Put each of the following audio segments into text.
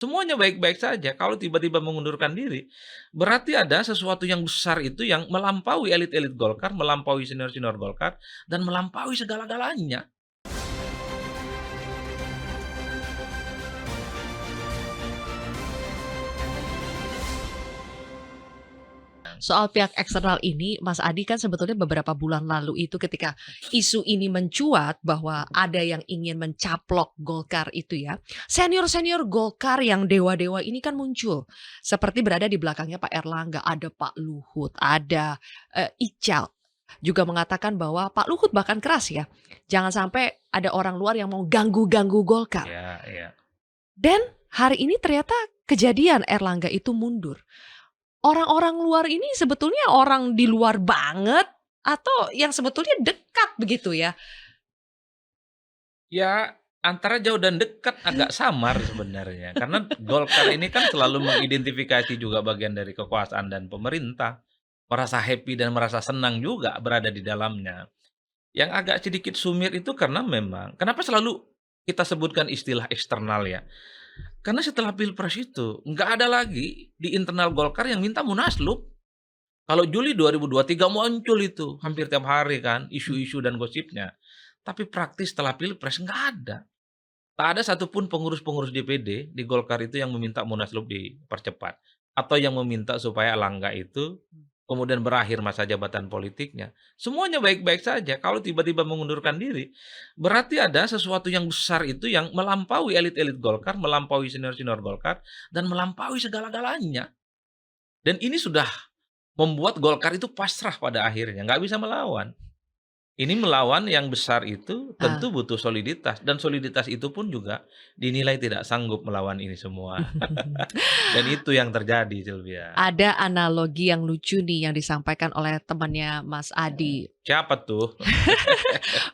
Semuanya baik-baik saja. Kalau tiba-tiba mengundurkan diri, berarti ada sesuatu yang besar itu yang melampaui elit-elit Golkar, melampaui senior-senior Golkar, dan melampaui segala-galanya. Soal pihak eksternal ini, Mas Adi kan sebetulnya beberapa bulan lalu itu ketika isu ini mencuat bahwa ada yang ingin mencaplok Golkar itu ya, senior-senior Golkar yang dewa-dewa ini kan muncul. Seperti berada di belakangnya Pak Erlangga, ada Pak Luhut, ada Ical. Juga mengatakan bahwa Pak Luhut bahkan keras ya, jangan sampai ada orang luar yang mau ganggu-ganggu Golkar. Ya, ya. Dan hari ini ternyata kejadian Erlangga itu mundur. Orang-orang luar ini sebetulnya orang di luar banget atau yang sebetulnya dekat begitu ya? Ya, antara jauh dan dekat agak samar sebenarnya. Karena Golkar ini kan selalu mengidentifikasi juga bagian dari kekuasaan dan pemerintah. Merasa happy dan merasa senang juga berada di dalamnya. Yang agak sedikit sumir itu karena memang, kenapa selalu kita sebutkan istilah eksternal ya? Karena setelah Pilpres itu, nggak ada lagi di internal Golkar yang minta munaslup. Kalau Juli 2023 muncul itu, hampir tiap hari kan, isu-isu dan gosipnya. Tapi praktis setelah Pilpres nggak ada. Tak ada satupun pengurus-pengurus DPD di Golkar itu yang meminta munaslup dipercepat. Atau yang meminta supaya Erlangga itu kemudian berakhir masa jabatan politiknya. Semuanya baik-baik saja. Kalau tiba-tiba mengundurkan diri, berarti ada sesuatu yang besar itu yang melampaui elit-elit Golkar, melampaui senior-senior Golkar, dan melampaui segala-galanya. Dan ini sudah membuat Golkar itu pasrah pada akhirnya, nggak bisa melawan. Ini melawan yang besar itu Ah. tentu butuh soliditas, dan soliditas itu pun juga dinilai tidak sanggup melawan ini semua. Dan itu yang terjadi, Sylvia. Ada analogi yang lucu nih yang disampaikan oleh temannya Mas Adi. Siapa tuh?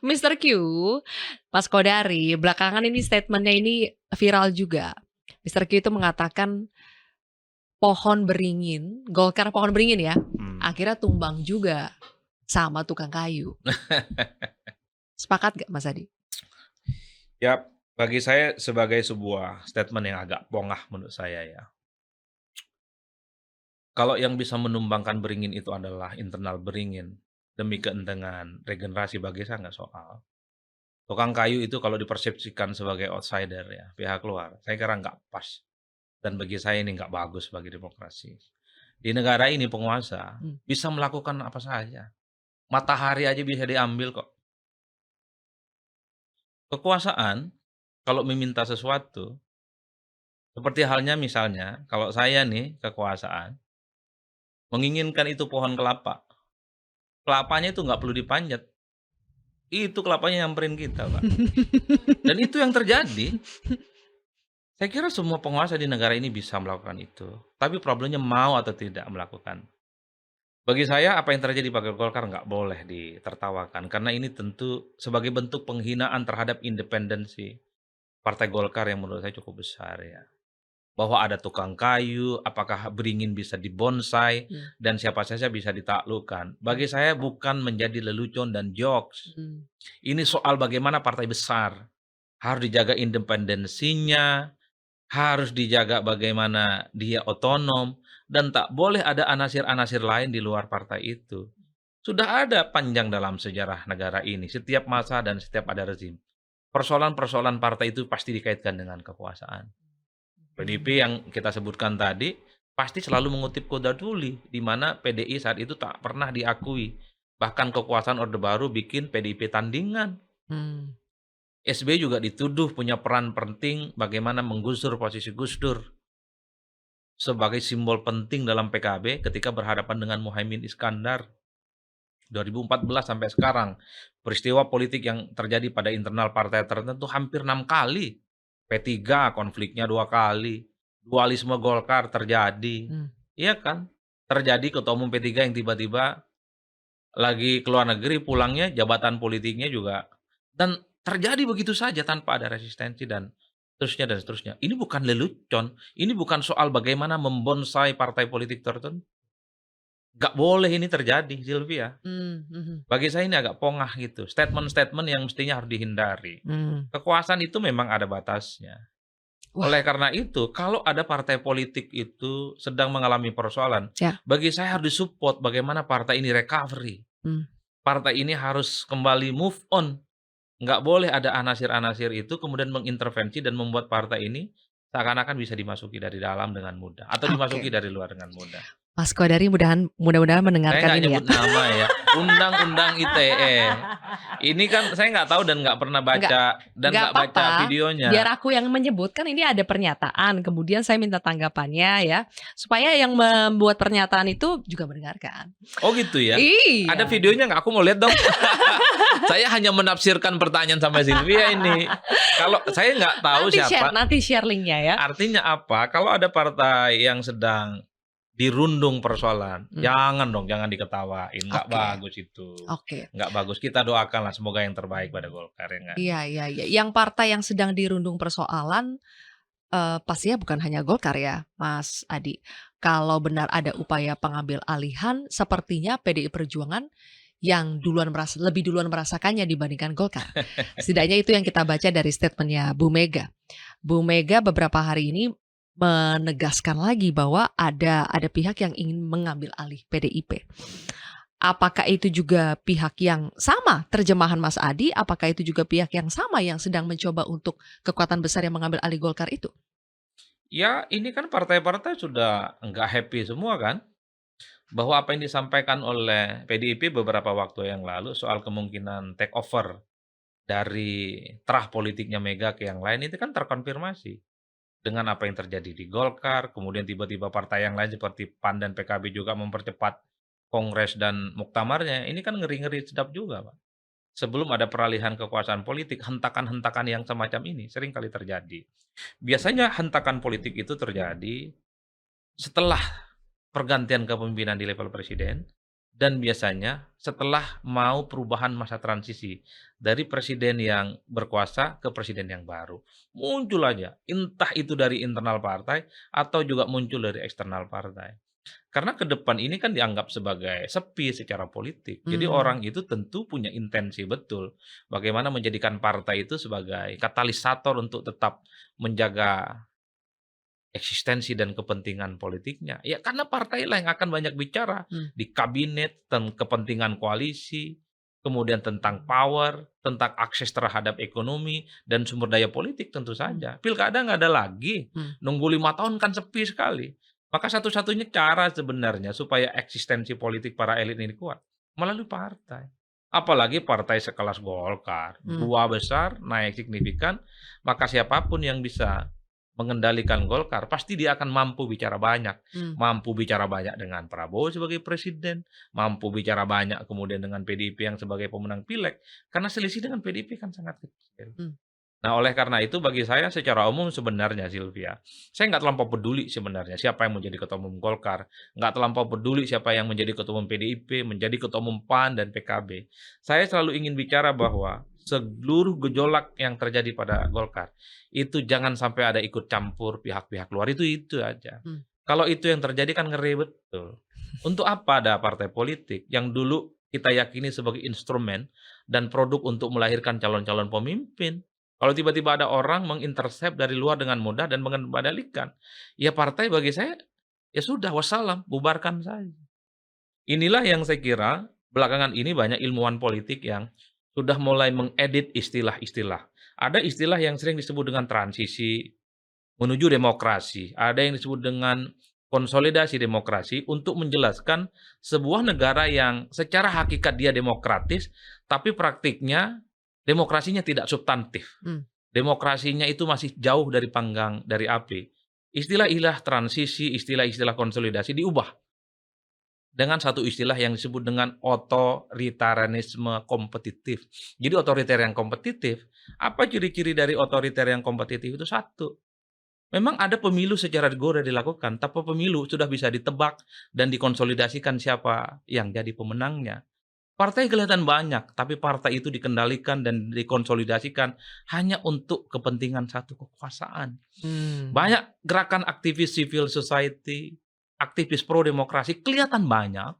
Mister Q, Mas Kodari, belakangan ini statementnya ini viral juga. Mister Q itu mengatakan pohon beringin, Golkar pohon beringin ya, akhirnya tumbang juga sama tukang kayu. Sepakat gak Mas Adi? Ya, bagi saya sebagai sebuah statement yang agak pongah menurut saya ya. Kalau yang bisa menumbangkan beringin itu adalah internal beringin demi keentengan regenerasi, bagi saya nggak soal. Tukang kayu itu kalau dipersepsikan sebagai outsider ya, pihak luar, saya kira nggak pas. Dan bagi saya ini nggak bagus bagi demokrasi. Di negara ini penguasa bisa melakukan apa saja. Matahari aja bisa diambil kok. Kekuasaan kalau meminta sesuatu, seperti halnya misalnya kalau saya nih kekuasaan, menginginkan itu pohon kelapa. Kelapanya itu nggak perlu dipanjat. Itu kelapanya nyamperin kita, Pak. Dan itu yang terjadi. Saya kira semua penguasa di negara ini bisa melakukan itu. Tapi problemnya mau atau tidak melakukan. Bagi saya apa yang terjadi pada Golkar nggak boleh ditertawakan. Karena ini tentu sebagai bentuk penghinaan terhadap independensi Partai Golkar yang menurut saya cukup besar ya. Bahwa ada tukang kayu, apakah beringin bisa dibonsai, dan siapa saja bisa ditaklukkan. Bagi saya bukan menjadi lelucon dan jokes. Ini soal bagaimana partai besar. Harus dijaga independensinya, harus dijaga bagaimana dia otonom, dan tak boleh ada anasir-anasir lain di luar partai itu. Sudah ada panjang dalam sejarah negara ini, setiap masa dan setiap ada rezim. Persoalan-persoalan partai itu pasti dikaitkan dengan kekuasaan. PDIP yang kita sebutkan tadi pasti selalu mengutip Koda Tuli, di mana PDI saat itu tak pernah diakui. Bahkan kekuasaan Orde Baru bikin PDIP tandingan. SBY juga dituduh punya peran penting bagaimana menggusur posisi Gus Dur sebagai simbol penting dalam PKB ketika berhadapan dengan Muhaimin Iskandar 2014 sampai sekarang. Peristiwa politik yang terjadi pada internal partai tertentu hampir 6 kali. P3 konfliknya 2 kali, dualisme Golkar terjadi, iya kan? Terjadi ketua umum P3 yang tiba-tiba lagi ke luar negeri, pulangnya jabatan politiknya juga, dan terjadi begitu saja tanpa ada resistensi dan seterusnya dan seterusnya. Ini bukan lelucon, ini bukan soal bagaimana membonsai partai politik tertentu. Nggak boleh ini terjadi, Sylvia. Bagi saya ini agak pongah gitu, statement-statement yang mestinya harus dihindari. Kekuasaan itu memang ada batasnya. Wah, Oleh karena itu, kalau ada partai politik itu sedang mengalami persoalan, ya, bagi saya harus disupport bagaimana partai ini recovery. mmm, Partai ini harus kembali move on. Nggak boleh ada anasir-anasir itu kemudian mengintervensi dan membuat partai ini seakan-akan bisa dimasuki dari dalam dengan mudah atau dimasuki oke. dari luar dengan mudah. Mas Kodari mudah-mudahan Saya mendengarkan nggak ini ya. nyebut nama ya, undang-undang ITE. Ini kan saya nggak tahu dan nggak pernah Enggak baca dan enggak nggak baca apa-apa, biar videonya. aku yang menyebut, kan ini ada pernyataan, kemudian saya minta tanggapannya ya, supaya yang membuat pernyataan itu juga mendengarkan. Oh gitu ya? Ada Iya. videonya nggak? Aku mau lihat dong. Saya hanya menafsirkan pertanyaan sama Sylvia ini. Kalau saya nggak tahu siapa, Nanti share linknya ya. artinya apa, kalau ada partai yang sedang dirundung persoalan, Mmm, jangan dong, jangan diketawain, nggak oke bagus itu, oke. nggak bagus. Kita doakanlah semoga yang terbaik pada Golkar, ya nggak? Iya iya iya, yang partai yang sedang dirundung persoalan, pastinya bukan hanya Golkar ya, Mas Adi. Kalau benar ada upaya pengambil alihan, sepertinya PDI Perjuangan yang lebih duluan merasakannya dibandingkan Golkar. Setidaknya itu yang kita baca dari statement-nya Bu Mega. Bu Mega beberapa hari ini menegaskan lagi bahwa ada pihak yang ingin mengambil alih PDIP. Apakah itu juga pihak yang sama terjemahan Mas Adi? Apakah itu juga pihak yang sama yang sedang mencoba untuk kekuatan besar yang mengambil alih Golkar itu? Ya ini kan partai-partai sudah nggak happy semua kan, bahwa apa yang disampaikan oleh PDIP beberapa waktu yang lalu soal kemungkinan take over dari terah politiknya Mega ke yang lain itu kan terkonfirmasi. Dengan apa yang terjadi di Golkar, kemudian tiba-tiba partai yang lain seperti PAN dan PKB juga mempercepat kongres dan muktamarnya, ini kan ngeri-ngeri sedap juga, Pak. Sebelum ada peralihan kekuasaan politik, hentakan-hentakan yang semacam ini sering kali terjadi. Biasanya hentakan politik itu terjadi setelah pergantian kepemimpinan di level presiden, dan biasanya setelah mau perubahan masa transisi dari presiden yang berkuasa ke presiden yang baru. Muncul aja, entah itu dari internal partai atau juga muncul dari eksternal partai. Karena ke depan ini kan dianggap sebagai sepi secara politik. Jadi Mmm, orang itu tentu punya intensi betul bagaimana menjadikan partai itu sebagai katalisator untuk tetap menjaga eksistensi dan kepentingan politiknya. Ya karena partailah yang akan banyak bicara mmm, di kabinet tentang kepentingan koalisi, kemudian tentang power, tentang akses terhadap ekonomi dan sumber daya politik tentu mmm, saja. Pilkada nggak ada lagi, mmm, nunggu 5 tahun kan sepi sekali. Maka satu-satunya cara sebenarnya supaya eksistensi politik para elit ini kuat, melalui partai. Apalagi partai sekelas Golkar, mmm, 2 besar, naik signifikan, maka siapapun yang bisa mengendalikan Golkar, pasti dia akan mampu bicara banyak. mmm, Mampu bicara banyak dengan Prabowo sebagai presiden, mampu bicara banyak kemudian dengan PDIP yang sebagai pemenang pileg, karena selisih dengan PDIP kan sangat kecil. mmm, Nah, oleh karena itu bagi saya secara umum sebenarnya Sylvia, saya nggak terlampau peduli sebenarnya siapa yang menjadi ketua umum Golkar, nggak terlampau peduli siapa yang menjadi ketua umum PDIP, menjadi ketua umum PAN dan PKB. Saya selalu ingin bicara bahwa seluruh gejolak yang terjadi pada Golkar, itu jangan sampai ada ikut campur pihak-pihak luar, itu aja. mmm, Kalau itu yang terjadi kan ngeri betul. Untuk apa ada partai politik yang dulu kita yakini sebagai instrumen dan produk untuk melahirkan calon-calon pemimpin. Kalau tiba-tiba ada orang mengintercept dari luar dengan mudah dan mengembalikan, ya partai bagi saya, ya sudah wassalam, bubarkan saja. Inilah yang saya kira belakangan ini banyak ilmuwan politik yang sudah mulai mengedit istilah-istilah. Ada istilah yang sering disebut dengan transisi menuju demokrasi, ada yang disebut dengan konsolidasi demokrasi untuk menjelaskan sebuah negara yang secara hakikat dia demokratis, tapi praktiknya demokrasinya tidak substantif. mmm, Demokrasinya itu masih jauh dari panggang dari api. Istilah-istilah transisi, istilah-istilah konsolidasi diubah dengan satu istilah yang disebut dengan otoritarianisme kompetitif. Jadi otoriter yang kompetitif, apa ciri-ciri dari otoriter yang kompetitif itu? Satu, memang ada pemilu secara rigorer dilakukan, tapi pemilu sudah bisa ditebak dan dikonsolidasikan siapa yang jadi pemenangnya. Partai kelihatan banyak, tapi partai itu dikendalikan dan dikonsolidasikan hanya untuk kepentingan satu kekuasaan. mmm, Banyak gerakan aktivis civil society, aktivis pro demokrasi kelihatan banyak,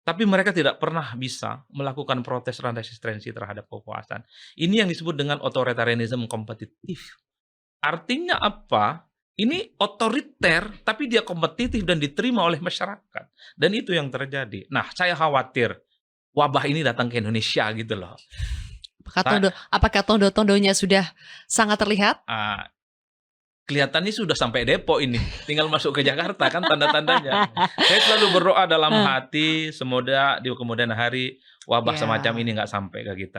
tapi mereka tidak pernah bisa melakukan protes dan resistensi terhadap kekuasaan. Ini yang disebut dengan otoritarianisme kompetitif. Artinya apa? Ini otoriter, tapi dia kompetitif dan diterima oleh masyarakat. Dan itu yang terjadi. Nah, saya khawatir wabah ini datang ke Indonesia gitu loh. Apakah tondo-tondonya sudah sangat terlihat? Kelihatannya sudah sampai Depok ini, tinggal masuk ke Jakarta kan tanda-tandanya. Saya selalu berdoa dalam hati, semoga di kemudian hari wabah semacam ini nggak sampai ke kita.